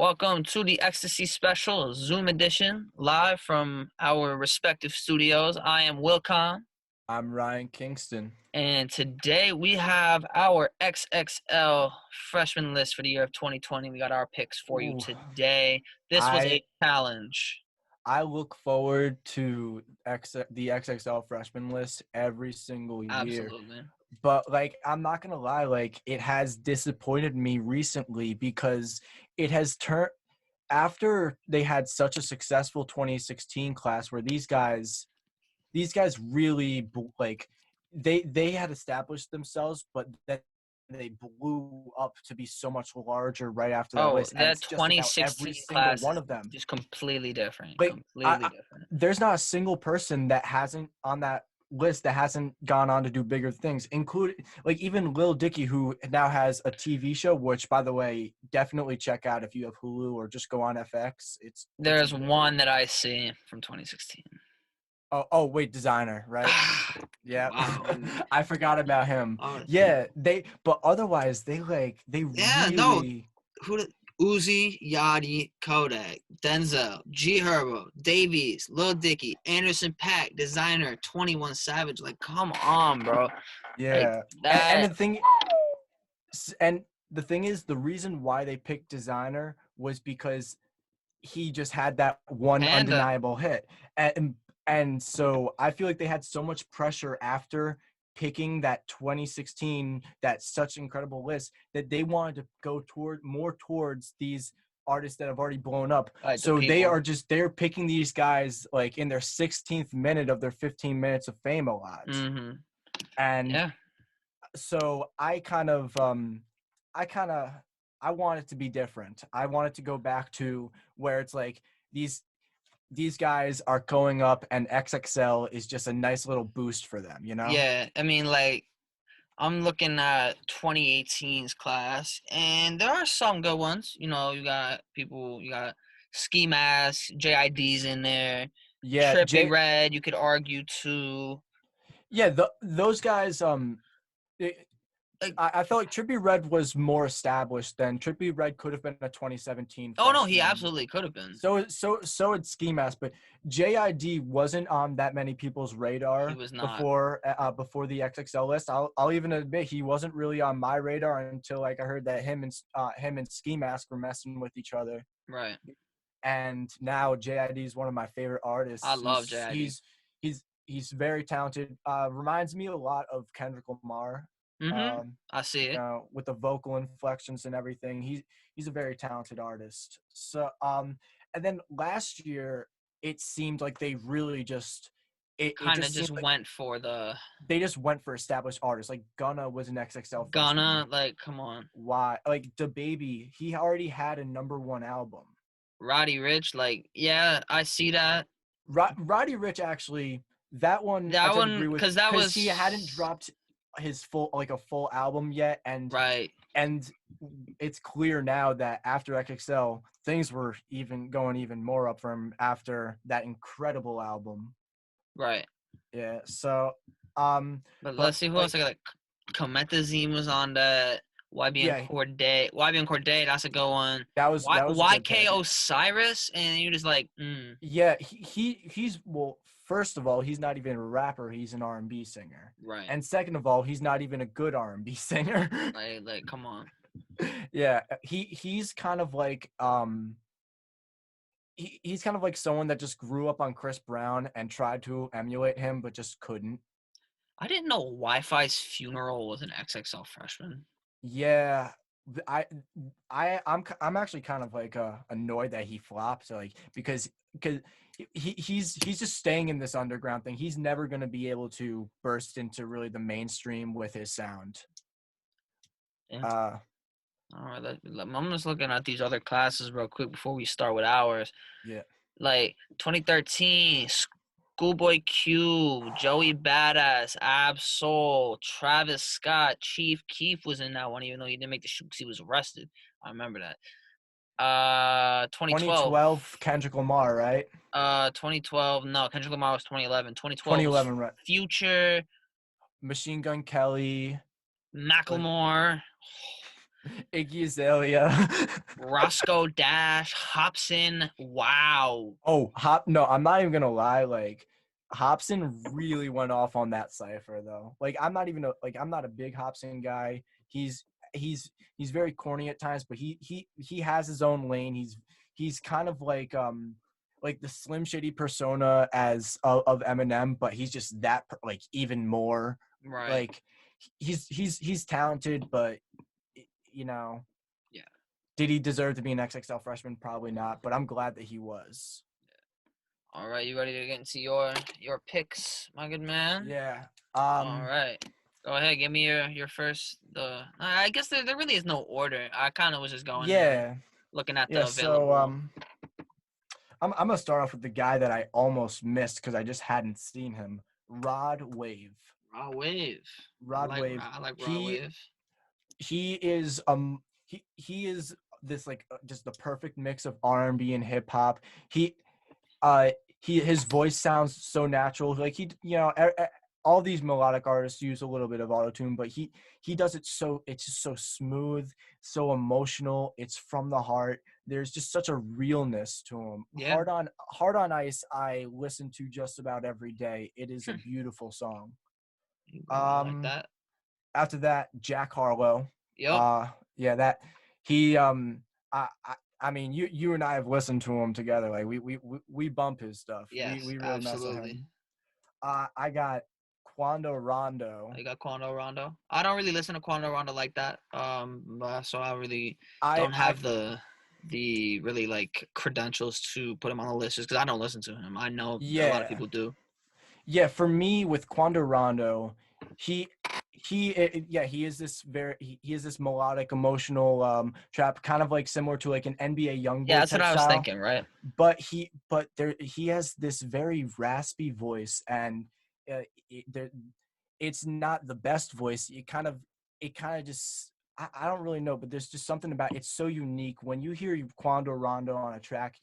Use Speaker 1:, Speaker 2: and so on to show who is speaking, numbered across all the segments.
Speaker 1: Welcome to the Ecstasy special Zoom edition, live from our respective studios. I am Wilcom,
Speaker 2: I'm Ryan Kingston.
Speaker 1: and today we have our XXL freshman list for the year of 2020. We got our picks for you
Speaker 2: Ooh,
Speaker 1: today. This was
Speaker 2: I
Speaker 1: a challenge.
Speaker 2: I look forward to the XXL freshman list every single year.
Speaker 1: Absolutely.
Speaker 2: But I'm not gonna lie, it has disappointed me recently because it has turned after they had such a successful 2016 class where these guys really they had established themselves, but then they blew up to be so much larger right after that
Speaker 1: Oh,
Speaker 2: list, and
Speaker 1: that
Speaker 2: it's just about
Speaker 1: 2016
Speaker 2: every single
Speaker 1: class
Speaker 2: one
Speaker 1: is
Speaker 2: of them.
Speaker 1: just completely different.
Speaker 2: Like
Speaker 1: Completely different.
Speaker 2: there's not a single person that hasn't on that list that hasn't gone on to do bigger things, including even Lil Dicky, who now has a TV show, which by the way, definitely check out if you have Hulu or just go on FX. It's
Speaker 1: There's
Speaker 2: incredible.
Speaker 1: one that I see from 2016.
Speaker 2: Oh wait, Designer, right? Yeah.
Speaker 1: Wow.
Speaker 2: I forgot about him.
Speaker 1: Oh,
Speaker 2: Yeah, but otherwise they
Speaker 1: yeah, no.
Speaker 2: really.
Speaker 1: Who did Uzi, Yachty, Kodak, Denzel, G Herbo, Davies, Lil Dicky, Anderson Paak, Designer, 21 Savage. Like, come on, bro. Like
Speaker 2: Yeah. And
Speaker 1: that.
Speaker 2: the thing is, the reason why they picked Designer was because he just had that one
Speaker 1: Panda.
Speaker 2: undeniable hit. And so I feel like they had so much pressure after picking that 2016, that such incredible list, that they wanted to go towards these artists that have already blown up.
Speaker 1: Like the
Speaker 2: So
Speaker 1: people.
Speaker 2: they're picking these guys like in their 16th minute of their 15 minutes of fame a lot.
Speaker 1: Mm-hmm.
Speaker 2: And
Speaker 1: Yeah.
Speaker 2: so I kind of I want it to be different. I want it to go back to where it's like these guys are going up and XXL is just a nice little boost for them, you know?
Speaker 1: Yeah. I mean, like, I'm looking at 2018's class, and there are some good ones. You got people, you got Ski Mask, JID's in there,
Speaker 2: Yeah,
Speaker 1: Trippy Red, you could argue too.
Speaker 2: those guys it,
Speaker 1: Like,
Speaker 2: I felt like Trippy Red was more established than Trippy Red could have been a 2017
Speaker 1: oh no, he
Speaker 2: freshman.
Speaker 1: absolutely could have been.
Speaker 2: So had Ski Mask, but JID wasn't on that many people's
Speaker 1: He
Speaker 2: radar
Speaker 1: was not.
Speaker 2: before the XXL list. I'll even admit he wasn't really on my radar until I heard that him and Ski Mask were messing with each other.
Speaker 1: Right.
Speaker 2: And now JID is one of my favorite
Speaker 1: I
Speaker 2: artists.
Speaker 1: love JID.
Speaker 2: He's very talented. Reminds me a lot of Kendrick Lamar.
Speaker 1: Mm-hmm.
Speaker 2: Um,
Speaker 1: I see it.
Speaker 2: with the vocal inflections and everything. He's a very talented artist. So and then last year it seemed like they really it
Speaker 1: Kind of
Speaker 2: just seemed
Speaker 1: just
Speaker 2: like
Speaker 1: went for the
Speaker 2: they just went for established artists. Like Gunna was an XXL freshman.
Speaker 1: Ghana. Like, come on.
Speaker 2: Why? Like DaBaby, he already had a #1 album.
Speaker 1: Roddy Rich. Like, yeah, I see that.
Speaker 2: Roddy Rich, actually, that one I
Speaker 1: That one,
Speaker 2: disagree with
Speaker 1: because that
Speaker 2: because he hadn't
Speaker 1: was
Speaker 2: dropped his a full album yet,
Speaker 1: right.
Speaker 2: and it's clear now that after XXL, things were going even more up for him after that incredible album.
Speaker 1: Right.
Speaker 2: Yeah. So,
Speaker 1: But let's
Speaker 2: but
Speaker 1: see who else I got. Like, Comethazine was on that. YBN
Speaker 2: yeah,
Speaker 1: Corday. YBN Corday, that's a good one.
Speaker 2: that was a good
Speaker 1: YK
Speaker 2: pick.
Speaker 1: Osiris, and you're just like,
Speaker 2: Yeah, he's well. First of all, he's not even a rapper; he's an R&B singer.
Speaker 1: right.
Speaker 2: And second of all, he's not even a good R&B singer.
Speaker 1: Like, come on.
Speaker 2: Yeah, he's kind of like he's kind of like someone that just grew up on Chris Brown and tried to emulate him, but just couldn't.
Speaker 1: I didn't know Wi-Fi's Funeral was an XXL freshman.
Speaker 2: Yeah, I'm actually kind of annoyed that he flopped. So because he's just staying in this underground thing. He's never gonna be able to burst into really the mainstream with his sound.
Speaker 1: Yeah.
Speaker 2: Uh,
Speaker 1: All right, I'm just looking at these other classes real quick before we start with ours.
Speaker 2: yeah.
Speaker 1: Like 2013, Schoolboy Q, Joey Badass, Absol, Travis Scott, Chief Keef was in that one, even though he didn't make the shoot because he was arrested. I remember that. 2012.
Speaker 2: 2012 Kendrick Lamar, right?
Speaker 1: 2012. No, Kendrick Lamar was 2011. 2012 was
Speaker 2: 2011, right?
Speaker 1: Future,
Speaker 2: Machine Gun Kelly, like
Speaker 1: Macklemore.
Speaker 2: Iggy Azalea.
Speaker 1: Roscoe Dash, Hobson. Wow.
Speaker 2: Oh, no, I'm not even gonna lie. Like, Hobson really went off on that cipher though. Like, I'm not a big Hobson guy. He's he's very corny at times, but he has his own lane. He's kind of like the Slim Shady persona as of Eminem, but he's just that like even more
Speaker 1: Right.
Speaker 2: like he's talented, but you know,
Speaker 1: Yeah.
Speaker 2: did he deserve to be an XXL freshman? Probably not, but I'm glad that he was.
Speaker 1: All right, you ready to get into your picks, my good man?
Speaker 2: Yeah.
Speaker 1: All
Speaker 2: Um.
Speaker 1: right. Go ahead, give me your first. I guess there really is no order. I kind of was just going there,
Speaker 2: Yeah.
Speaker 1: looking at
Speaker 2: Yeah.
Speaker 1: the
Speaker 2: So
Speaker 1: available.
Speaker 2: I'm gonna start off with the guy that I almost missed because I just hadn't seen him. Rod Wave.
Speaker 1: Raw wave.
Speaker 2: Rod Wave.
Speaker 1: I like raw
Speaker 2: He
Speaker 1: wave.
Speaker 2: he is he is this like just the perfect mix of R&B and hip hop. He uh his voice sounds so natural. Like all these melodic artists use a little bit of auto tune, but he does it so it's just so smooth, so emotional. It's from the heart. There's just such a realness to him.
Speaker 1: Yeah.
Speaker 2: Hard on Ice. I listen to just about every day. It is a
Speaker 1: Hmm.
Speaker 2: beautiful song.
Speaker 1: You go. I like
Speaker 2: Um,
Speaker 1: that.
Speaker 2: After that, Jack Harlow.
Speaker 1: Yep.
Speaker 2: Yeah, that he I mean, you and I have listened to him together. Like we bump his stuff.
Speaker 1: Yes,
Speaker 2: We really mess with
Speaker 1: absolutely.
Speaker 2: him. I got Quando Rondo.
Speaker 1: I got Quando Rondo. I don't really listen to Quando Rondo like that. So I really
Speaker 2: I
Speaker 1: don't
Speaker 2: I
Speaker 1: have the really like credentials to put him on the list just because I don't listen to him. I know a lot of
Speaker 2: yeah.
Speaker 1: people do.
Speaker 2: Yeah, for me with Quando Rondo, he yeah, he is this melodic emotional trap kind of like similar to like an NBA
Speaker 1: Yeah,
Speaker 2: YoungBoy
Speaker 1: that's what
Speaker 2: type
Speaker 1: I was
Speaker 2: style.
Speaker 1: thinking, right?
Speaker 2: He has this very raspy voice and uh, it, there, it's not the best voice. It kind of just I don't really know, but there's just something about it's so unique. When you hear Quando Rondo on a track,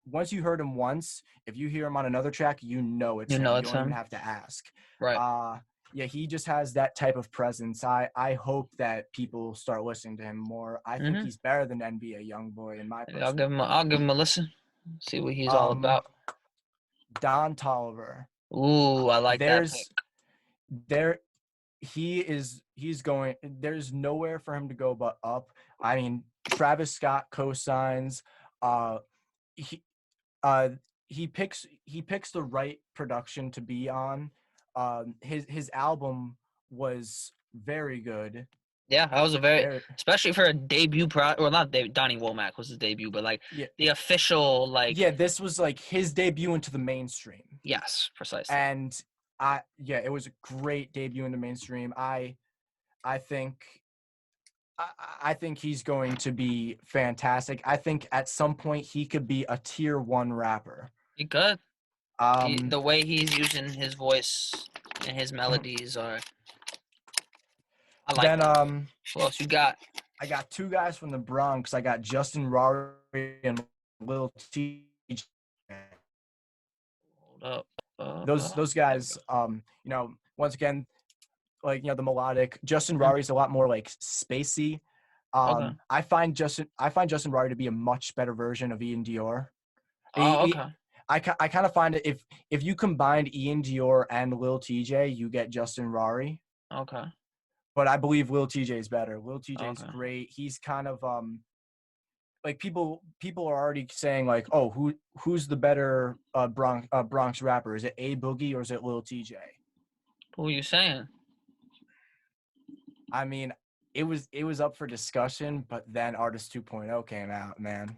Speaker 2: once you heard him once, if you hear him on another track, you know it's
Speaker 1: You
Speaker 2: him.
Speaker 1: know
Speaker 2: You
Speaker 1: it's
Speaker 2: don't even
Speaker 1: him,
Speaker 2: have to ask.
Speaker 1: right?
Speaker 2: Uh yeah, he just has that type of presence. I hope that people start listening to him more. I think
Speaker 1: Mm-hmm.
Speaker 2: he's better than NBA YoungBoy in my
Speaker 1: I'll
Speaker 2: personal
Speaker 1: give him I'll
Speaker 2: opinion.
Speaker 1: give him a listen. See what he's all
Speaker 2: Um
Speaker 1: about.
Speaker 2: Don Tolliver.
Speaker 1: Ooh, I like that pick.
Speaker 2: There's there he's going there's nowhere for him to go but up. I mean, Travis Scott cosigns. Uh he uh he picks the right production to be on. His album was very good.
Speaker 1: Yeah, that was a very,
Speaker 2: Very
Speaker 1: especially for a debut well, not Donnie Womack was his debut, but like
Speaker 2: yeah.
Speaker 1: the official, like,
Speaker 2: Yeah, this was like his debut into the mainstream.
Speaker 1: yes, precisely.
Speaker 2: And it was a great debut in the mainstream. I think I, I think he's going to be fantastic. I think at some point he could be a tier one rapper.
Speaker 1: He could.
Speaker 2: Um,
Speaker 1: The way he's using his voice and his melodies are, I like
Speaker 2: then
Speaker 1: that. Who else you got?
Speaker 2: I got two guys from the Bronx. I got Justin Rari and Lil T.
Speaker 1: Hold up.
Speaker 2: Those
Speaker 1: There we go.
Speaker 2: guys, once again, like the melodic. Justin Rari is a lot more like spacey.
Speaker 1: Okay.
Speaker 2: I find Justin Rari to be a much better version of Ian Dior. He,
Speaker 1: Oh,
Speaker 2: he,
Speaker 1: okay.
Speaker 2: I kind of find it if you combined Ian Dior and Lil TJ, you get Justin Rari.
Speaker 1: Okay.
Speaker 2: But I believe Lil TJ is better. Lil TJ is
Speaker 1: Okay.
Speaker 2: great. He's kind of like people are already saying like, oh, who's the better Bronx rapper? Is it A Boogie or is it Lil TJ?
Speaker 1: Who are you saying?
Speaker 2: I mean, it was up for discussion, but then Artist 2.0 came out, man.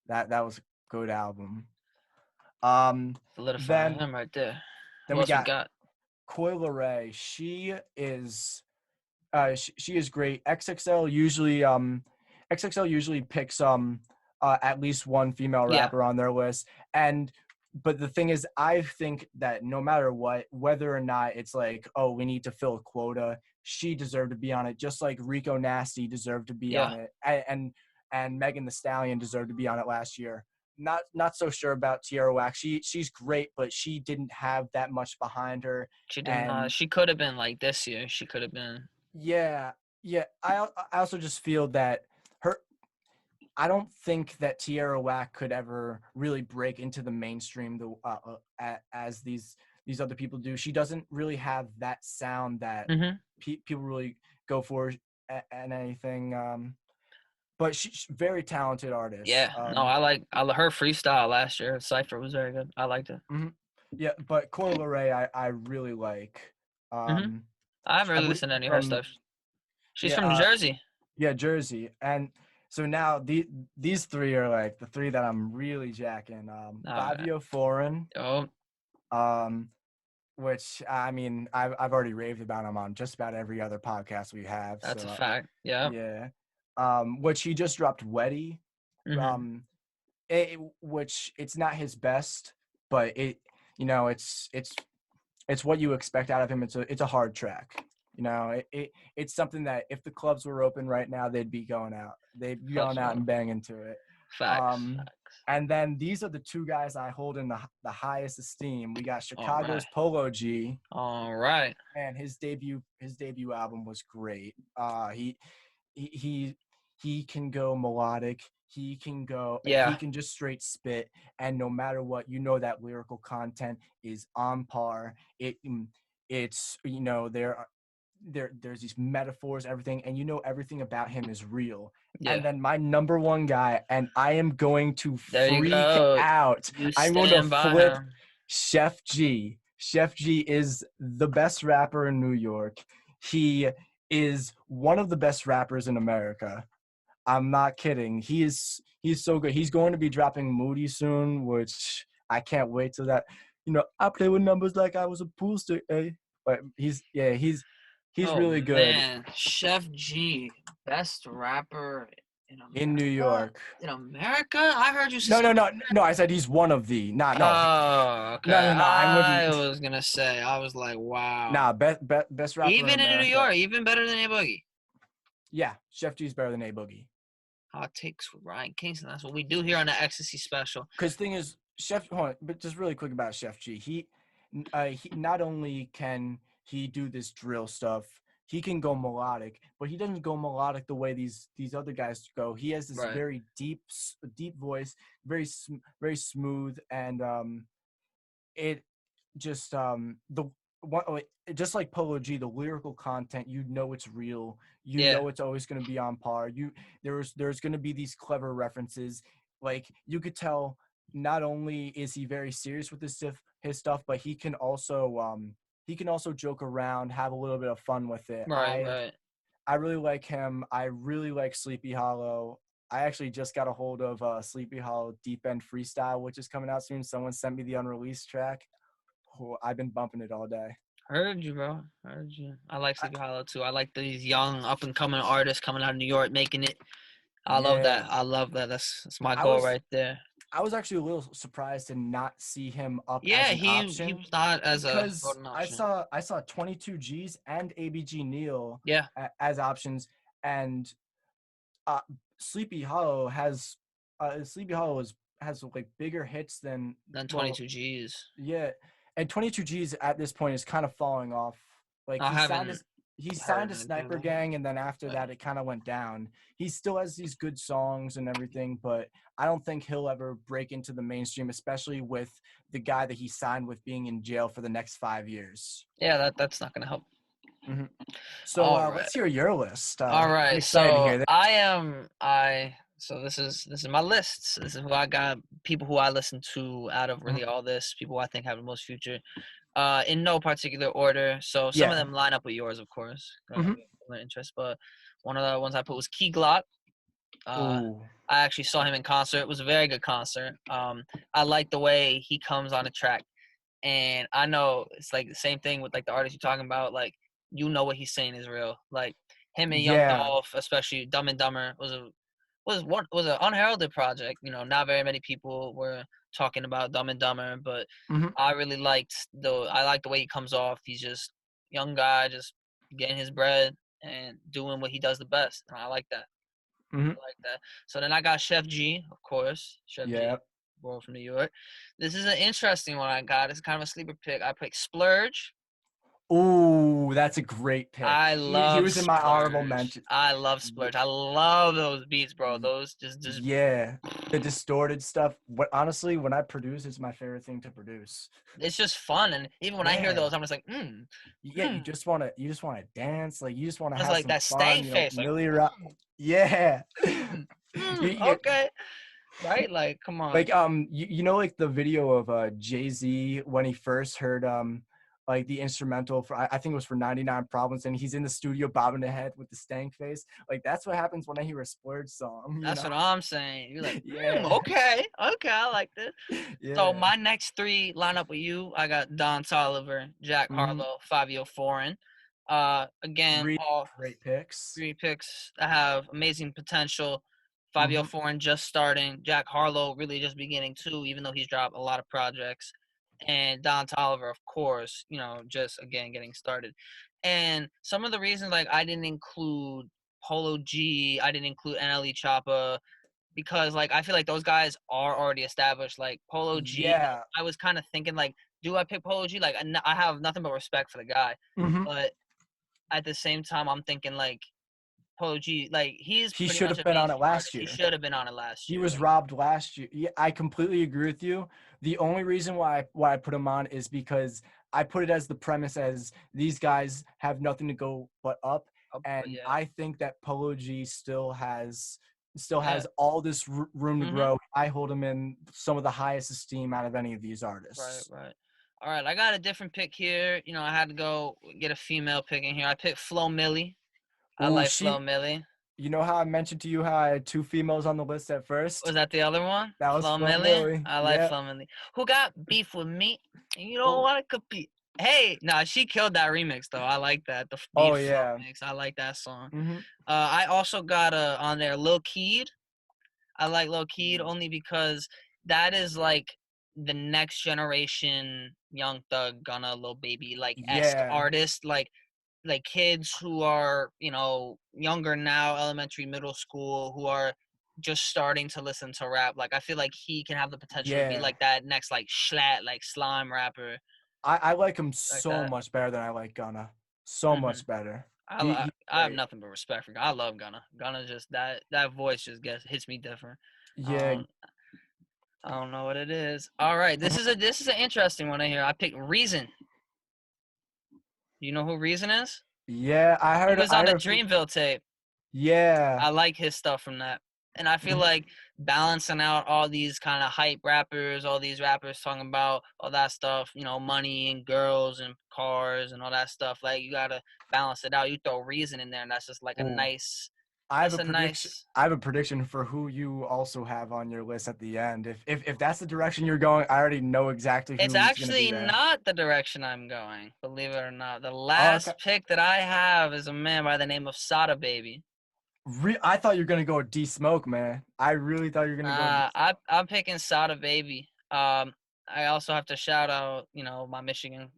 Speaker 2: That was a good album. Um,
Speaker 1: Solidifying
Speaker 2: then
Speaker 1: him right there.
Speaker 2: then
Speaker 1: Who
Speaker 2: we
Speaker 1: else we
Speaker 2: got
Speaker 1: got?
Speaker 2: Coi Leray. She is great. XXL usually picks at least one female
Speaker 1: Yeah.
Speaker 2: rapper on their list. And but the thing is, I think that no matter what, whether or not it's like, oh, we need to fill a quota, she deserved to be on it, just like Rico Nasty deserved to be on
Speaker 1: Yeah.
Speaker 2: it, and Megan the Stallion deserved to be on it last year. Not so sure about Tierra Whack. She's great, but she didn't have that much behind her.
Speaker 1: She did not.
Speaker 2: And
Speaker 1: She could have been like this year. She could have been.
Speaker 2: yeah, Yeah, I also just feel that her. I don't think that Tierra Whack could ever really break into the mainstream as these other people do. She doesn't really have that sound that
Speaker 1: Mm-hmm.
Speaker 2: people really go for and anything. But she's very talented artist.
Speaker 1: Yeah, no, I her freestyle last year. Cypher was very good. I liked it.
Speaker 2: Mhm. Yeah, but Coil Ray, I really like.
Speaker 1: Mm-hmm.
Speaker 2: Um,
Speaker 1: I haven't
Speaker 2: I
Speaker 1: really
Speaker 2: believe
Speaker 1: listened to any of her
Speaker 2: from
Speaker 1: stuff. She's
Speaker 2: yeah,
Speaker 1: from Jersey.
Speaker 2: yeah, Jersey, and so now these three are like the three that I'm really jacking.
Speaker 1: Uh,
Speaker 2: Fabio Foreign,
Speaker 1: oh,
Speaker 2: um, which I mean I've already raved about him on just about every other podcast we have.
Speaker 1: that's a
Speaker 2: So
Speaker 1: fact. Yeah.
Speaker 2: yeah, which he just dropped Weddy,
Speaker 1: Mm-hmm.
Speaker 2: um, which it's not his best, but it's what you expect out of him. It's a hard track. It's something that if the clubs were open right now, they'd be going out. They'd be
Speaker 1: Close
Speaker 2: going out
Speaker 1: one.
Speaker 2: and banging to it.
Speaker 1: Facts.
Speaker 2: Um, and then these are the two guys I hold in the highest esteem. We got
Speaker 1: All right.
Speaker 2: Chicago's Polo G,
Speaker 1: All right.
Speaker 2: and his debut album was great. He he he can go melodic. He
Speaker 1: Yeah.
Speaker 2: can just straight spit, and no matter what, that lyrical content is on par. It's there's these metaphors, everything, and everything about him is real. And
Speaker 1: Yeah.
Speaker 2: then my number one guy, and I am going to
Speaker 1: There you
Speaker 2: freak
Speaker 1: go.
Speaker 2: out.
Speaker 1: You
Speaker 2: I'm going to
Speaker 1: stand by
Speaker 2: flip.
Speaker 1: him.
Speaker 2: Chef G. Chef G is the best rapper in New York. He is one of the best rappers in America. I'm not kidding. He's so good. He's going to be dropping Moody soon, which I can't wait till that. I play with numbers like I was a pool stick, eh? But he's
Speaker 1: Oh
Speaker 2: really good
Speaker 1: man, Chef G, best rapper in
Speaker 2: in New
Speaker 1: America.
Speaker 2: York.
Speaker 1: In America, I heard you say
Speaker 2: No, no,
Speaker 1: something.
Speaker 2: no, no. I said he's one of the. Not no.
Speaker 1: Oh, okay.
Speaker 2: No, no, no. I
Speaker 1: I
Speaker 2: wouldn't.
Speaker 1: was gonna say, I was like, wow.
Speaker 2: Nah, best rapper in
Speaker 1: Even in New
Speaker 2: America.
Speaker 1: York, even better than A Boogie.
Speaker 2: Yeah, Chef G's better than A Boogie.
Speaker 1: Hot takes with Ryan Kingston. That's what we do here on the Ecstasy special.
Speaker 2: Because thing is, hold on, but just really quick about Chef G. He not only can he do this drill stuff, he can go melodic, but he doesn't go melodic the way these other guys go. He has this
Speaker 1: Right.
Speaker 2: very deep voice, very smooth, and it just the one just like Polo G, the lyrical content, it's real.
Speaker 1: Yeah.
Speaker 2: It's always going to be on par. There's going to be these clever references. Like you could tell, not only is he very serious with his stuff, but he can also joke around, have a little bit of fun with it.
Speaker 1: Right. Right.
Speaker 2: I really like him. I really like Sleepy Hollow. I actually just got a hold of Sleepy Hollow Deep End Freestyle, which is coming out soon. Someone sent me the unreleased track. Oh, I've been bumping it all day.
Speaker 1: Heard you, bro. Heard you. I like
Speaker 2: I,
Speaker 1: Sleepy Hollow too. I like these young, up and coming artists coming out of New York, making it. I love
Speaker 2: yeah,
Speaker 1: that. I love that. That's my
Speaker 2: I
Speaker 1: goal
Speaker 2: was
Speaker 1: right there.
Speaker 2: I was actually a little surprised to not see him up as
Speaker 1: Yeah,
Speaker 2: an
Speaker 1: he
Speaker 2: option
Speaker 1: was not as a
Speaker 2: because
Speaker 1: voting
Speaker 2: I
Speaker 1: option.
Speaker 2: saw I saw 22 G's and ABG Neal
Speaker 1: Yeah,
Speaker 2: as options, and uh, Sleepy Hollow has like bigger hits than
Speaker 1: then
Speaker 2: well
Speaker 1: 22 G's.
Speaker 2: yeah, and 22 G's at this point is kind of falling off. Like
Speaker 1: I haven't
Speaker 2: he signed
Speaker 1: heard
Speaker 2: a
Speaker 1: anything
Speaker 2: Sniper
Speaker 1: about him.
Speaker 2: Gang, and then after
Speaker 1: But
Speaker 2: that it kind of went down. He still has these good songs and everything, but I don't think he'll ever break into the mainstream, especially with the guy that he signed with being in jail for the next 5 years.
Speaker 1: yeah, that's not gonna help.
Speaker 2: hmm So
Speaker 1: All right.
Speaker 2: let's hear your list.
Speaker 1: All
Speaker 2: I'm
Speaker 1: right.
Speaker 2: excited to
Speaker 1: So
Speaker 2: hear that.
Speaker 1: so this is my list. This is who I got, people who I listen to out of
Speaker 2: Mhm.
Speaker 1: really all this, people who I think have the most future. In no particular order. So some of
Speaker 2: Yeah.
Speaker 1: them line up with yours, of course.
Speaker 2: hmm
Speaker 1: Similar interest, but one of the ones I put was Key Glock. Uh,
Speaker 2: Ooh.
Speaker 1: I actually saw him in concert. It was a very good concert. I like the way he comes on the track, and I know it's like the same thing with like the artist you're talking about. Like what he's saying is real. Like him and Young
Speaker 2: Yeah.
Speaker 1: Dolph, especially Dumb and Dumber, was an unheralded project. Not very many people were talking about Dumb and Dumber, but
Speaker 2: hmm
Speaker 1: I like the way he comes off. He's just young guy, just getting his bread and doing what he does the best. And I like that.
Speaker 2: hmm
Speaker 1: I like that. So then I got Chef G, of course. Chef
Speaker 2: Yeah.
Speaker 1: G, boy from New York. This is an interesting one I got. It's kind of a sleeper pick. I picked Splurge.
Speaker 2: Ooh, that's a great pick.
Speaker 1: I
Speaker 2: He
Speaker 1: love
Speaker 2: was in my honorable
Speaker 1: Splurge.
Speaker 2: mention.
Speaker 1: I love
Speaker 2: Ye-
Speaker 1: Splurge. I love those beats, bro.
Speaker 2: ye-
Speaker 1: Those just
Speaker 2: Yeah, the distorted stuff. What honestly, when I produce, it's my favorite thing to produce.
Speaker 1: it's just fun. And even when I hear
Speaker 2: Yeah,
Speaker 1: those, I'm just like,
Speaker 2: yeah.
Speaker 1: mm.
Speaker 2: You just wanna dance. Like you just wanna
Speaker 1: It's
Speaker 2: have
Speaker 1: like
Speaker 2: some
Speaker 1: that
Speaker 2: fun.
Speaker 1: stank
Speaker 2: You know,
Speaker 1: face, like,
Speaker 2: Millie Rock. Yeah. You,
Speaker 1: okay, right? Like, come on.
Speaker 2: like you know like the video of Jay-Z when he first heard like the instrumental for I think it was for 99 Problems, and he's in the studio bobbing the head with the stank face. Like that's what happens when I hear a Splurge song, you
Speaker 1: That's
Speaker 2: know.
Speaker 1: what I'm saying. You're like,
Speaker 2: Yeah.
Speaker 1: okay, okay, I like this. So
Speaker 2: Yeah.
Speaker 1: my next three line up with you, I got Don Toliver, Jack
Speaker 2: Hmm.
Speaker 1: Harlow, Fabio Foreign. Again,
Speaker 2: Three
Speaker 1: all
Speaker 2: great picks.
Speaker 1: three picks that have amazing potential. Fabio
Speaker 2: Hmm.
Speaker 1: Foreign just starting, Jack Harlow really just beginning too, even though he's dropped a lot of projects. And Don Toliver, of course, just again getting started. And some of the reasons like I didn't include Polo G, I didn't include NLE Choppa, because like I feel like those guys are already established. Like Polo G,
Speaker 2: Yeah.
Speaker 1: I was kind of thinking like, do I pick Polo G? Like I have nothing but respect for the guy,
Speaker 2: Hmm.
Speaker 1: but at the same time, I'm thinking like Polo G, like he's
Speaker 2: He
Speaker 1: pretty
Speaker 2: should
Speaker 1: much
Speaker 2: have
Speaker 1: a
Speaker 2: been on it
Speaker 1: mainstream
Speaker 2: last
Speaker 1: artist. He
Speaker 2: year.
Speaker 1: should have been on it last
Speaker 2: He
Speaker 1: year.
Speaker 2: was
Speaker 1: Like,
Speaker 2: robbed last year. Yeah, I completely agree with you. The only reason why I put him on is because I put it as the premise as these guys have nothing to go but up,
Speaker 1: but
Speaker 2: and
Speaker 1: yeah,
Speaker 2: I think that Polo G still
Speaker 1: yeah,
Speaker 2: has all this room to
Speaker 1: mhm,
Speaker 2: grow. I hold him in some of the highest esteem out of any of these
Speaker 1: right,
Speaker 2: artists.
Speaker 1: right. All right, I got a different pick here. I had to go get a female pick in here. I picked Flo Millie. I
Speaker 2: Oh,
Speaker 1: like Flo Millie.
Speaker 2: you know how I mentioned to you how I had two females on the list at first?
Speaker 1: Was that the other one?
Speaker 2: That was
Speaker 1: Flo
Speaker 2: Flo
Speaker 1: Millie?
Speaker 2: Millie.
Speaker 1: I like
Speaker 2: Yeah.
Speaker 1: Flo Millie. Who got beef with me? You don't
Speaker 2: Oh,
Speaker 1: want to compete. Hey, nah, she killed that remix though. I like that. The
Speaker 2: oh
Speaker 1: Beef Flow
Speaker 2: yeah.
Speaker 1: mix. I like that song.
Speaker 2: Hmm.
Speaker 1: I also got on there Lil Keed. I like Lil Keed only because that is like the next generation Young Thug, Gunna, Lil Baby like esque
Speaker 2: Yeah.
Speaker 1: artist. Like kids who are younger now, elementary, middle school, who are just starting to listen to rap. Like I feel like he can have the potential to be
Speaker 2: Yeah.
Speaker 1: like that next like Schlatt, like slime rapper
Speaker 2: I like him
Speaker 1: like
Speaker 2: so
Speaker 1: that.
Speaker 2: much better than I like Gunna. So
Speaker 1: hmm
Speaker 2: much better.
Speaker 1: I,
Speaker 2: He
Speaker 1: I
Speaker 2: he's
Speaker 1: I have
Speaker 2: great.
Speaker 1: nothing but respect for. I love Gunna. Gunna just that voice just hits me different.
Speaker 2: Yeah.
Speaker 1: Um, I don't know what it is. All right, this is an interesting one here. I picked Reason. You know who Reason is?
Speaker 2: Yeah,
Speaker 1: He was
Speaker 2: I
Speaker 1: on the
Speaker 2: heard a few.
Speaker 1: Dreamville tape.
Speaker 2: Yeah.
Speaker 1: I like his stuff from that. And I feel
Speaker 2: Mhm.
Speaker 1: like balancing out all these kind of hype rappers, all these rappers talking about all that stuff, money and girls and cars and all that stuff. Like you gotta balance it out. You throw Reason in there, and that's just like a
Speaker 2: Oh,
Speaker 1: nice.
Speaker 2: I have
Speaker 1: That's
Speaker 2: a
Speaker 1: a
Speaker 2: prediction.
Speaker 1: nice.
Speaker 2: I have a prediction for who you also have on your list at the end. If that's the direction you're going, I already know exactly
Speaker 1: It's
Speaker 2: who's gonna be
Speaker 1: actually
Speaker 2: there.
Speaker 1: not the direction I'm going, believe it or not. The
Speaker 2: Oh, okay.
Speaker 1: last pick that I have is a man by the name of Sada Baby.
Speaker 2: I thought you were gonna go D Smoke, man. I really thought you were gonna go D
Speaker 1: Nah,
Speaker 2: Smoke.
Speaker 1: I'm picking Sada Baby. I also have to shout out, my Michigan,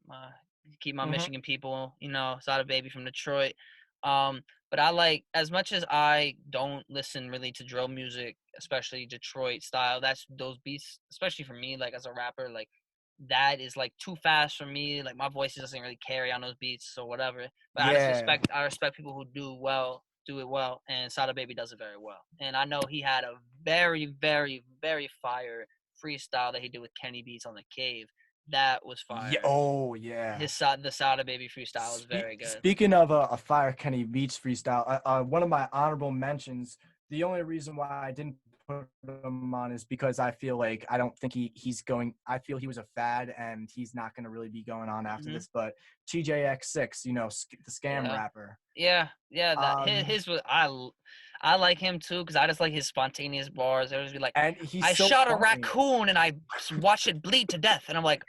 Speaker 1: keep my
Speaker 2: Hmm.
Speaker 1: Michigan people, Sada Baby from Detroit. Um, but I like as much as I don't listen really to drill music, especially Detroit style. That's those beats, especially for me, like as a rapper, like that is like too fast for me. Like my voice doesn't really carry on those beats or whatever. But
Speaker 2: Yeah.
Speaker 1: I respect people who do it well, and Sada Baby does it very well. And I know he had a very, very, very fire freestyle that he did with Kenny Beats on the Cave. That was
Speaker 2: Yeah.
Speaker 1: fire.
Speaker 2: Oh yeah.
Speaker 1: The Sada Baby freestyle was very good.
Speaker 2: Speaking of a Fire Kenny Beats freestyle, one of my honorable mentions. The only reason why I didn't put him on is because I feel like I don't think he's going. I feel he was a fad and he's not going to really be going on after
Speaker 1: hmm
Speaker 2: this. But TJX6, the scam
Speaker 1: Yeah,
Speaker 2: rapper.
Speaker 1: yeah. That
Speaker 2: Um,
Speaker 1: his was I like him too because I just like his spontaneous bars. It would be like,
Speaker 2: and he's
Speaker 1: I
Speaker 2: so
Speaker 1: shot a
Speaker 2: funny.
Speaker 1: raccoon and I watched it bleed to death, and I'm like,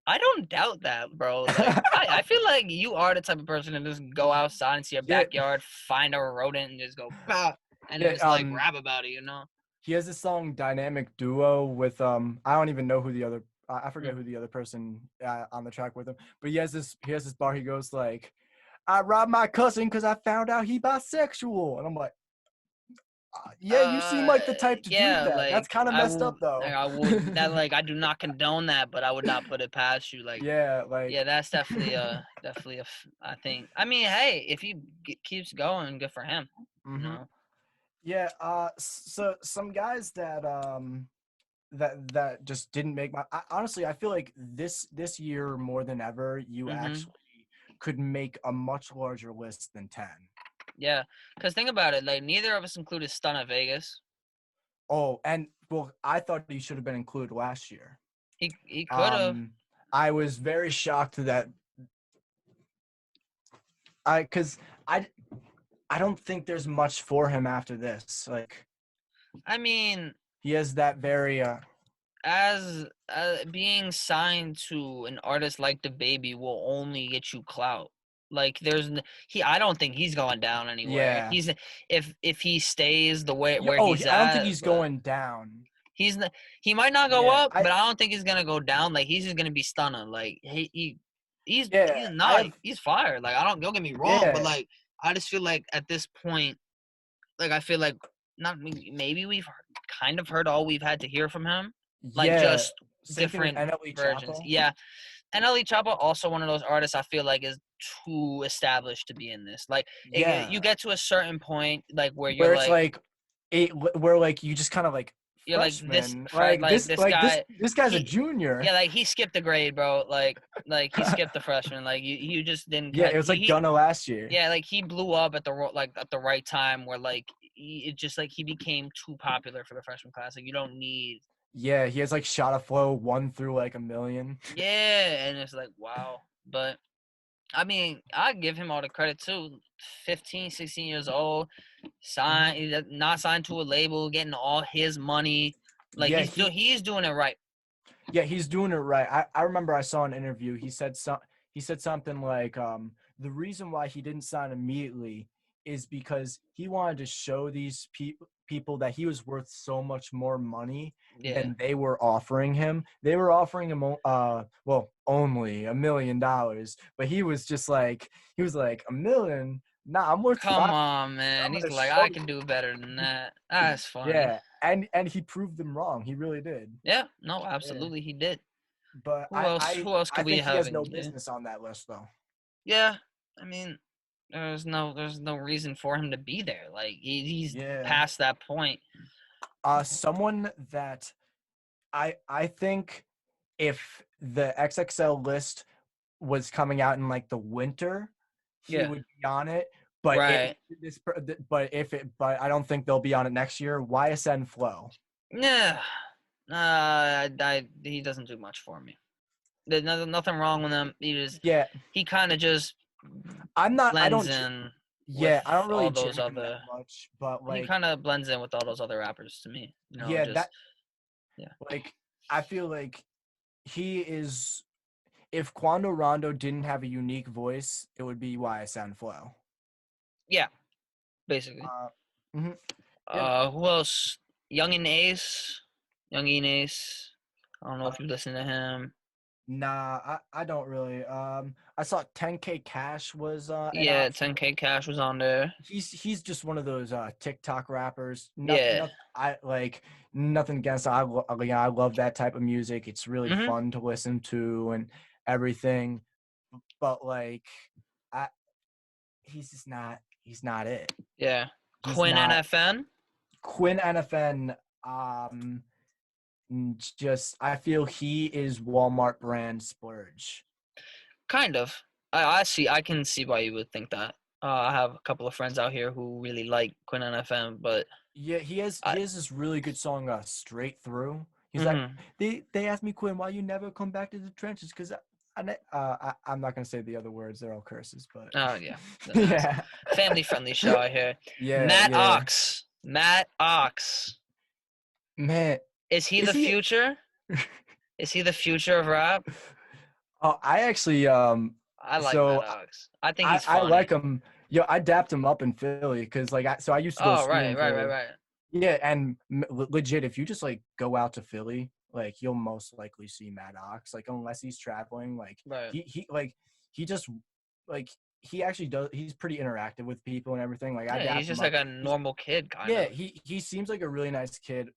Speaker 1: I don't doubt that, bro. Like, I feel like you are the type of person to just go outside and see your
Speaker 2: Yeah,
Speaker 1: backyard, find a rodent, and just go, bah, and then
Speaker 2: yeah.
Speaker 1: just like rap about it.
Speaker 2: He has this song "Dynamic Duo" with I don't even know who the other I forget
Speaker 1: Mm.
Speaker 2: who the other person on the track with him, but he has this bar. He goes like, "I robbed my cousin because I found out he bisexual," and I'm like, Yeah, you seem like the type to do
Speaker 1: Yeah,
Speaker 2: that. That's
Speaker 1: like
Speaker 2: kind of messed up though.
Speaker 1: I would that like I do not condone that, but I would not put it past you. Like,
Speaker 2: Yeah,
Speaker 1: yeah,
Speaker 2: like
Speaker 1: that's definitely I think. I mean, hey, if he keeps going, good for him. You
Speaker 2: hmm
Speaker 1: know.
Speaker 2: yeah, so some guys that just didn't make honestly, I feel like this year more than ever, you
Speaker 1: Mhm.
Speaker 2: actually could make a much larger list than 10.
Speaker 1: Yeah, because think about it. Like, neither of us included Stunna Vegas.
Speaker 2: Oh, and well, I thought he should have been included last year.
Speaker 1: He could have.
Speaker 2: Um, I was very shocked that because I I don't think there's much for him after this. Like
Speaker 1: I mean,
Speaker 2: he has that very
Speaker 1: as being signed to an artist like the Baby will only get you clout. Like I don't think he's going down anywhere.
Speaker 2: yeah.
Speaker 1: He's if he stays the way
Speaker 2: Yeah,
Speaker 1: where
Speaker 2: oh,
Speaker 1: he's
Speaker 2: I don't think
Speaker 1: at,
Speaker 2: he's
Speaker 1: but
Speaker 2: going down.
Speaker 1: he might not go
Speaker 2: Yeah,
Speaker 1: up, but I don't think he's gonna go down. Like he's just gonna be stunning. Like
Speaker 2: yeah,
Speaker 1: he's
Speaker 2: I
Speaker 1: not
Speaker 2: have
Speaker 1: he's fired. Like don't get me wrong, but
Speaker 2: yeah,
Speaker 1: like I just feel like at this point, like I feel like not maybe we've kind of heard all we've had to hear from him, like
Speaker 2: yeah.
Speaker 1: just
Speaker 2: Same thing with
Speaker 1: different
Speaker 2: NLE
Speaker 1: versions.
Speaker 2: Chapo.
Speaker 1: Yeah, and Ali Chapa also one of those artists I feel like is too established to be in this. Like
Speaker 2: Yeah,
Speaker 1: you get to a certain point like where
Speaker 2: where it's like where like you just kind of like
Speaker 1: you're like
Speaker 2: freshman, like
Speaker 1: like this guy
Speaker 2: this guy's a
Speaker 1: he
Speaker 2: junior.
Speaker 1: yeah like he skipped a grade, bro. Like he skipped the freshman. Like you just didn't
Speaker 2: Yeah,
Speaker 1: catch
Speaker 2: it was like Gunna last year.
Speaker 1: yeah, like he blew up at like at the right time where like it just like he became too popular for the freshman class. Like you don't need
Speaker 2: Yeah, he has like shot a flow 1 through like a million.
Speaker 1: yeah, and it's like wow. But I mean, I give him all the credit too. 15, 16 years old,
Speaker 2: hmm
Speaker 1: not signed to a label, getting all his money. Like
Speaker 2: Yeah,
Speaker 1: he's doing it right.
Speaker 2: he's doing it right. I remember I saw an interview. He said something like the reason why he didn't sign immediately is because he wanted to show these people that he was worth so much more money
Speaker 1: Yeah.
Speaker 2: than they were offering him. They were offering him well, only $1 million, but he was like, a million? Nah, I'm worth
Speaker 1: Come
Speaker 2: 5.
Speaker 1: on, man.
Speaker 2: I'm
Speaker 1: He's
Speaker 2: gonna
Speaker 1: like,
Speaker 2: show
Speaker 1: I
Speaker 2: you.
Speaker 1: can do better than that. That's funny.
Speaker 2: Yeah, and he proved them wrong. He really did.
Speaker 1: Yeah, no,
Speaker 2: Yeah.
Speaker 1: absolutely he did.
Speaker 2: But
Speaker 1: Who else
Speaker 2: I
Speaker 1: could we
Speaker 2: think he
Speaker 1: have
Speaker 2: has
Speaker 1: in
Speaker 2: no
Speaker 1: here?
Speaker 2: business on that list though.
Speaker 1: Yeah. I mean, there's no reason for him to be there. Like he's
Speaker 2: Yeah.
Speaker 1: past that point.
Speaker 2: Someone that I think if the XXL list was coming out in like the winter, he
Speaker 1: Yeah.
Speaker 2: would be on it. But
Speaker 1: Right.
Speaker 2: but I don't think they'll be on it next year. YSN Flow.
Speaker 1: Yeah. He doesn't do much for me. There's nothing wrong with him.
Speaker 2: Yeah,
Speaker 1: He kind of just
Speaker 2: I'm not. I
Speaker 1: blends
Speaker 2: don't.
Speaker 1: in with
Speaker 2: Yeah, I don't really
Speaker 1: all those
Speaker 2: jam that
Speaker 1: other.
Speaker 2: much. But
Speaker 1: He
Speaker 2: like,
Speaker 1: kind of blends in with all those other rappers to me. You know,
Speaker 2: yeah,
Speaker 1: just
Speaker 2: that
Speaker 1: yeah,
Speaker 2: like I feel like he is. If Quando Rondo didn't have a unique voice, it would be YSN Flow.
Speaker 1: yeah, basically.
Speaker 2: Uh, mhm. Yeah,
Speaker 1: Who else? Young and Ace. Young and Ace. I don't know
Speaker 2: uh,
Speaker 1: if you listen to him.
Speaker 2: nah, I don't really. I saw 10K Cash was an
Speaker 1: Yeah,
Speaker 2: option.
Speaker 1: 10K Cash was on there.
Speaker 2: He's just one of those TikTok rappers.
Speaker 1: Yeah.
Speaker 2: I like nothing against. I love that type of music. It's really
Speaker 1: Mhm.
Speaker 2: fun to listen to and everything. But like, I he's just not. He's not it.
Speaker 1: Yeah.
Speaker 2: He's
Speaker 1: Quinn
Speaker 2: not.
Speaker 1: NFN.
Speaker 2: Quinn NFN. Just I feel he is Walmart brand splurge.
Speaker 1: Kind of. I see. I can see why you would think that. I have a couple of friends out here who really like Quinn NFM, but
Speaker 2: Yeah,
Speaker 1: I.
Speaker 2: he has this really good song, Straight Through. He's like,
Speaker 1: Mhm.
Speaker 2: they asked me, Quinn, why you never come back to the trenches? Because I'm not gonna say the other words; they're all curses. But
Speaker 1: Oh yeah. That's
Speaker 2: yeah,
Speaker 1: family friendly show I hear.
Speaker 2: yeah,
Speaker 1: Matt
Speaker 2: yeah.
Speaker 1: Ox. Matt Ox.
Speaker 2: Man,
Speaker 1: Is he
Speaker 2: is
Speaker 1: the
Speaker 2: he?
Speaker 1: future? Is he the future of rap?
Speaker 2: Oh, I actually
Speaker 1: I like Matt
Speaker 2: so
Speaker 1: Ox. I think he's
Speaker 2: I like
Speaker 1: funny.
Speaker 2: him. Yo, I dapped him up in Philly because like I used to go to
Speaker 1: Oh
Speaker 2: school
Speaker 1: right,
Speaker 2: in
Speaker 1: right, right,
Speaker 2: Philly.
Speaker 1: right,
Speaker 2: Yeah, and legit, if you just like go out to Philly, like you'll most likely see Maddox. Like unless he's traveling, like
Speaker 1: right.
Speaker 2: he like he just like he actually does. He's pretty interactive with people and everything. Like I
Speaker 1: Yeah,
Speaker 2: dap
Speaker 1: he's
Speaker 2: him
Speaker 1: just
Speaker 2: up.
Speaker 1: like a
Speaker 2: He's
Speaker 1: normal kid, kind
Speaker 2: yeah.
Speaker 1: of.
Speaker 2: He seems like a really nice kid.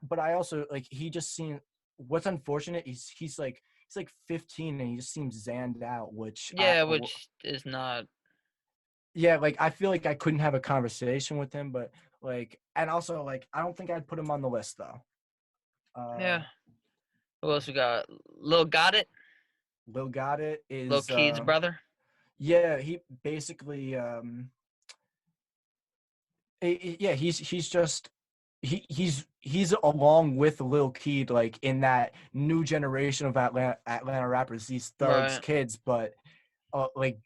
Speaker 2: But I also like he just seems. What's unfortunate is he's like 15 and he just seems zanned out. Which
Speaker 1: Yeah, which is not.
Speaker 2: yeah, like I feel like I couldn't have a conversation with him, but like and also like I don't think I'd put him on the list though. Uh,
Speaker 1: Yeah. Who else we got? Lil Got It,
Speaker 2: Lil Got It
Speaker 1: Lil
Speaker 2: is
Speaker 1: Keed's brother.
Speaker 2: yeah, he basically yeah, he's just he's along with Lil Keed like in that new generation of Atlanta rappers, these thugs
Speaker 1: Right.
Speaker 2: kids, like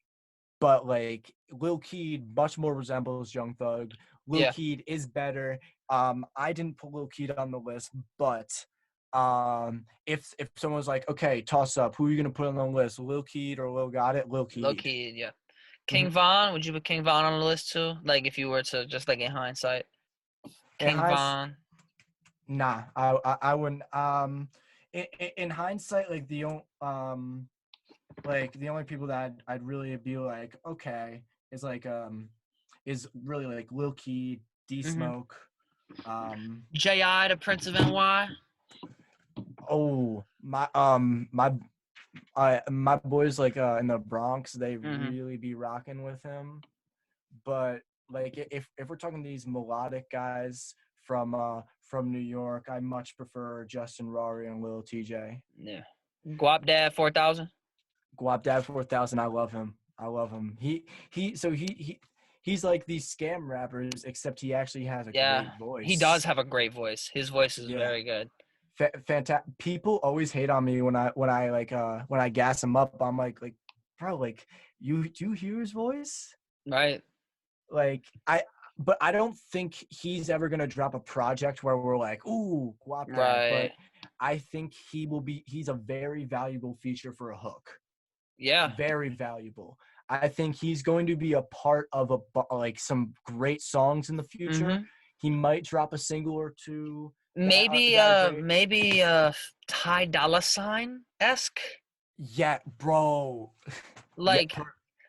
Speaker 2: but Lil Keed much more resembles Young Thug. Lil
Speaker 1: Yeah.
Speaker 2: Keed is better. I didn't put Lil Keed on the list, but if someone's like, okay, toss up, who are you gonna put on the list, Lil Keed or Lil Got It? Lil
Speaker 1: Lil
Speaker 2: Keed.
Speaker 1: Keed, yeah.
Speaker 2: Mm-hmm.
Speaker 1: King Von, would you put King Von on the list too? Like if you were to just like in hindsight.
Speaker 2: In
Speaker 1: King
Speaker 2: hindsight,
Speaker 1: Von.
Speaker 2: nah, I wouldn't. In hindsight, like the only people that I'd really be like, okay, is is really like Lil Keed, D
Speaker 1: Mm-hmm.
Speaker 2: Smoke. Um,
Speaker 1: J.I. the Prince of NY.
Speaker 2: oh my boys like in the Bronx, they
Speaker 1: Mm-hmm.
Speaker 2: really be rocking with him. But like if we're talking these melodic guys from New York, I much prefer Justin Rari and Lil TJ.
Speaker 1: Yeah. Guap Dad 4000.
Speaker 2: Guap Dad 4000, I love him. I love him. He's like these scam rappers, except he actually has a
Speaker 1: Yeah.
Speaker 2: great
Speaker 1: He does
Speaker 2: voice.
Speaker 1: have a great voice. His voice is
Speaker 2: Yeah,
Speaker 1: very good.
Speaker 2: fantastic. People always hate on me when I gas him up. I'm like, bro, like you do you hear his voice?
Speaker 1: Right?
Speaker 2: Like but I don't think he's ever gonna drop a project where we're like, ooh, Guap Dad. But
Speaker 1: Right.
Speaker 2: I think he's a very valuable feature for a hook.
Speaker 1: Yeah.
Speaker 2: Very valuable. I think he's going to be a part of like some great songs in the future.
Speaker 1: Mm-hmm.
Speaker 2: He might drop a single or two
Speaker 1: Maybe
Speaker 2: that are great.
Speaker 1: Ty Dolla Sign esque.
Speaker 2: Yeah, bro. Yeah,
Speaker 1: Like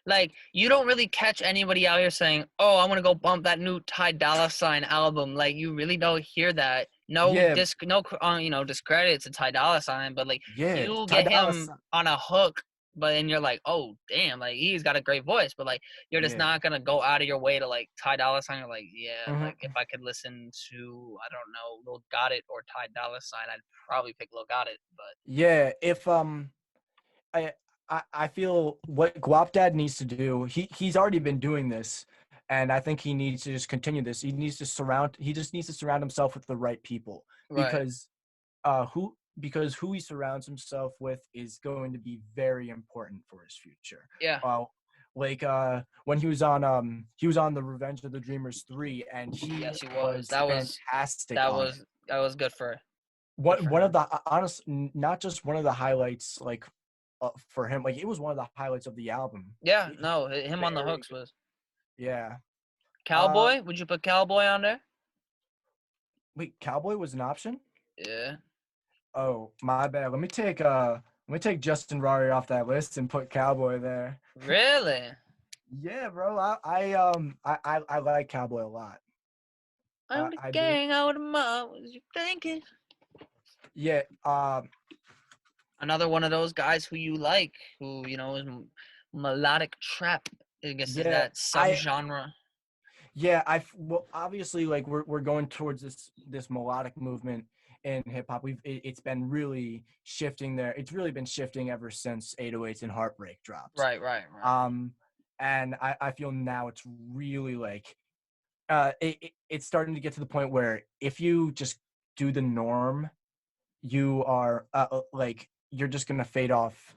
Speaker 1: like you don't really catch anybody out here saying, "Oh, I'm gonna go bump that new Ty Dolla Sign album." Like you really don't hear that. No
Speaker 2: yeah,
Speaker 1: no discredit to Ty Dolla Sign, but like
Speaker 2: yeah.
Speaker 1: you
Speaker 2: Ty
Speaker 1: get
Speaker 2: Dolla
Speaker 1: him
Speaker 2: Sign.
Speaker 1: on a hook, but then you're like, "Oh, damn!" Like he's got a great voice, but like you're just
Speaker 2: Yeah.
Speaker 1: not gonna go out of your way to like Ty Dolla Sign. You're like, yeah, like if
Speaker 2: Hmm.
Speaker 1: I could listen to I don't know Lil Got It or Ty Dolla Sign, I'd probably pick Lil Got It. But
Speaker 2: Yeah, if I I feel what Guap Dad needs to do. He's already been doing this, and I think he needs to just continue this. He just needs to surround himself with the right people
Speaker 1: right,
Speaker 2: because who he surrounds himself with is going to be very important for his future.
Speaker 1: yeah,
Speaker 2: Uh, when he was on the Revenge of the Dreamers 3 and he
Speaker 1: yes, he was.
Speaker 2: was fantastic
Speaker 1: That
Speaker 2: on it.
Speaker 1: was that was good
Speaker 2: What
Speaker 1: for
Speaker 2: one of
Speaker 1: him.
Speaker 2: the honest not just one of the highlights like for him, like it was one of the highlights of the album.
Speaker 1: Yeah, no, him on the
Speaker 2: Very
Speaker 1: hooks
Speaker 2: good.
Speaker 1: was
Speaker 2: Yeah. Uh
Speaker 1: Cowboy. Would you put Cowboy on there?
Speaker 2: Wait, Cowboy was an option?
Speaker 1: Yeah.
Speaker 2: Oh, my bad. Let me take Justin Rari off that list and put Cowboy there.
Speaker 1: Really?
Speaker 2: Yeah, bro. I like Cowboy a lot.
Speaker 1: I'm the
Speaker 2: I do.
Speaker 1: gang out of mob. Was you thinking?
Speaker 2: Yeah.
Speaker 1: Another one of those guys who you like, who is melodic trap. I guess is
Speaker 2: Yeah.
Speaker 1: that subgenre.
Speaker 2: Well, obviously, like we're going towards this melodic movement in hip hop. It's been really shifting there. It's really been shifting ever since 808s and Heartbreak dropped.
Speaker 1: Right, right, right.
Speaker 2: And I feel now it's really like it's starting to get to the point where if you just do the norm, you are like you're just gonna fade off.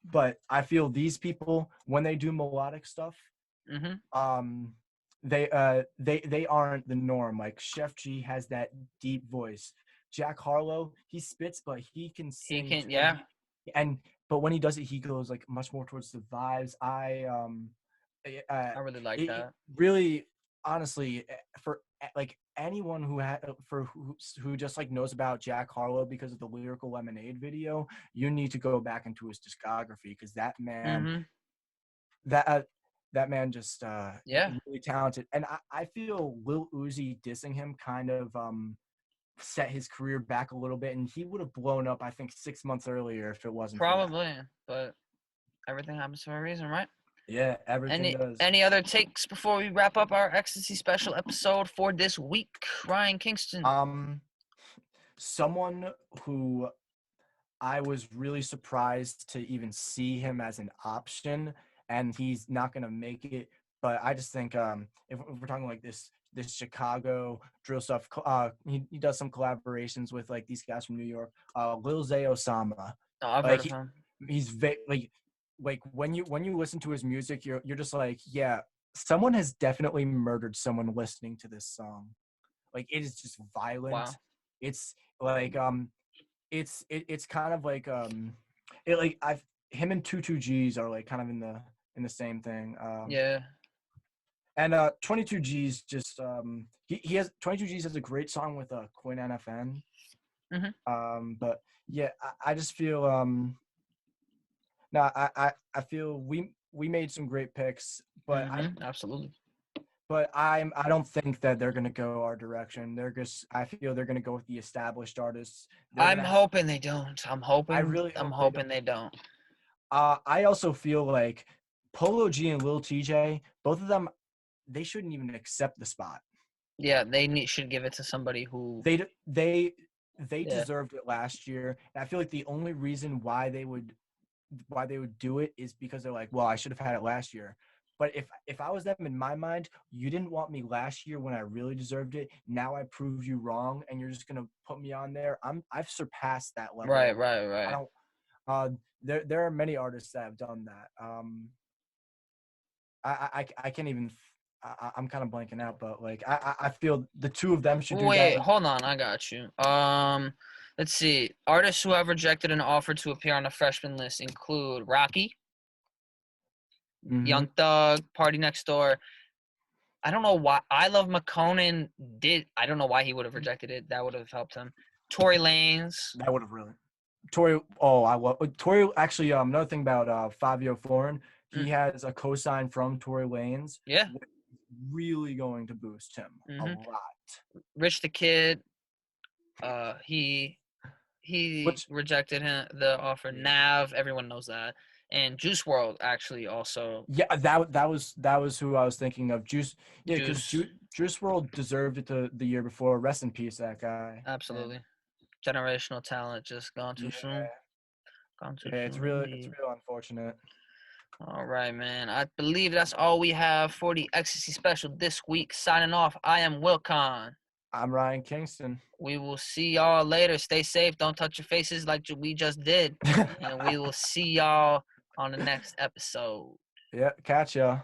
Speaker 2: But I feel these people when they do melodic stuff,
Speaker 1: Mhm.
Speaker 2: um, they aren't the norm. Like Chef G has that deep voice. Jack Harlow, he spits, but he can
Speaker 1: He
Speaker 2: sing
Speaker 1: can,
Speaker 2: and
Speaker 1: yeah.
Speaker 2: but when he does it, he goes like much more towards the vibes.
Speaker 1: I really like
Speaker 2: It
Speaker 1: that.
Speaker 2: really honestly for like anyone who just like knows about Jack Harlow because of the Lyrical Lemonade video, you need to go back into his discography because that man
Speaker 1: Mhm.
Speaker 2: that that man just
Speaker 1: Yeah,
Speaker 2: really talented, and I feel Lil Uzi dissing him kind of set his career back a little bit, and he would have blown up I think 6 months earlier if it wasn't for that.
Speaker 1: probably. But everything happens for a reason, right?
Speaker 2: Yeah, everything does.
Speaker 1: Any other takes before we wrap up our Ecstasy special episode for this week, Ryan Kingston?
Speaker 2: Um, someone who I was really surprised to even see him as an option, and he's not going to make it. But I just think if we're talking like this Chicago drill stuff, he does some collaborations with like these guys from New York. Lil Zay Osama,
Speaker 1: Oh, I've heard
Speaker 2: like
Speaker 1: of him.
Speaker 2: he's like when you listen to his music, you're just like, yeah, someone has definitely murdered someone listening to this song. Like it is just violent.
Speaker 1: Wow.
Speaker 2: It's like it's kind of like it like I've him and 22 G's are like kind of in the same thing.
Speaker 1: Yeah.
Speaker 2: And 22 G's just he has 22 G's has a great song with Quinn NFN.
Speaker 1: Mhm.
Speaker 2: But yeah, I just feel no, I feel we made some great picks,
Speaker 1: Mhm. Absolutely.
Speaker 2: but I don't think that they're gonna go our direction. I feel they're gonna go with the established artists. They're
Speaker 1: I'm
Speaker 2: gonna have,
Speaker 1: hoping they don't.
Speaker 2: I really
Speaker 1: I'm
Speaker 2: hope they don't.
Speaker 1: hoping they don't.
Speaker 2: I also feel like Polo G and Lil TJ, both of them, they shouldn't even accept the spot.
Speaker 1: Yeah, should give it to somebody who.
Speaker 2: They
Speaker 1: Yeah.
Speaker 2: deserved it last year, and I feel like the only reason why they would do it is because they're like, well, I should have had it last year. But if I was them in my mind, you didn't want me last year when I really deserved it. Now I prove you wrong, and you're just gonna put me on there. I've surpassed that
Speaker 1: Right.
Speaker 2: level.
Speaker 1: Right.
Speaker 2: I
Speaker 1: Right.
Speaker 2: don't. There are many artists that have done that. I can't even. I'm kind of blanking out, but like I feel the two of them should do that.
Speaker 1: Wait, hold on, I got you. Let's see. Artists who have rejected an offer to appear on the freshman list include Rocky,
Speaker 2: Mm-hmm.
Speaker 1: Young Thug, Party Next Door. I don't know why. I Love McConan did. I don't know why he would have rejected it. That would have helped him. Tory Lanez.
Speaker 2: That would have really. Tori, oh, I love Tori. Actually, another thing about Fabio Foreign, he
Speaker 1: Mm,
Speaker 2: has a cosign from Tory Lanez,
Speaker 1: yeah.
Speaker 2: which is really going to boost him a
Speaker 1: Hmm.
Speaker 2: lot.
Speaker 1: Rich the Kid. He
Speaker 2: Which,
Speaker 1: rejected the offer.
Speaker 2: yeah,
Speaker 1: Nav. Everyone knows that. And Juice World actually also.
Speaker 2: yeah, that was who I was thinking of. Juice, yeah, because
Speaker 1: Juice.
Speaker 2: Juice World deserved it the year before. Rest in peace, that guy. And
Speaker 1: Absolutely. Generational talent just gone too
Speaker 2: yeah,
Speaker 1: soon. Gone too
Speaker 2: yeah,
Speaker 1: soon
Speaker 2: it's
Speaker 1: indeed.
Speaker 2: real unfortunate.
Speaker 1: All right, man. I believe that's all we have for the Ecstasy special this week. Signing off, I am Wilcon.
Speaker 2: I'm Ryan Kingston.
Speaker 1: We will see y'all later. Stay safe. Don't touch your faces like we just did. And we will see y'all on the next episode.
Speaker 2: Yeah, catch ya.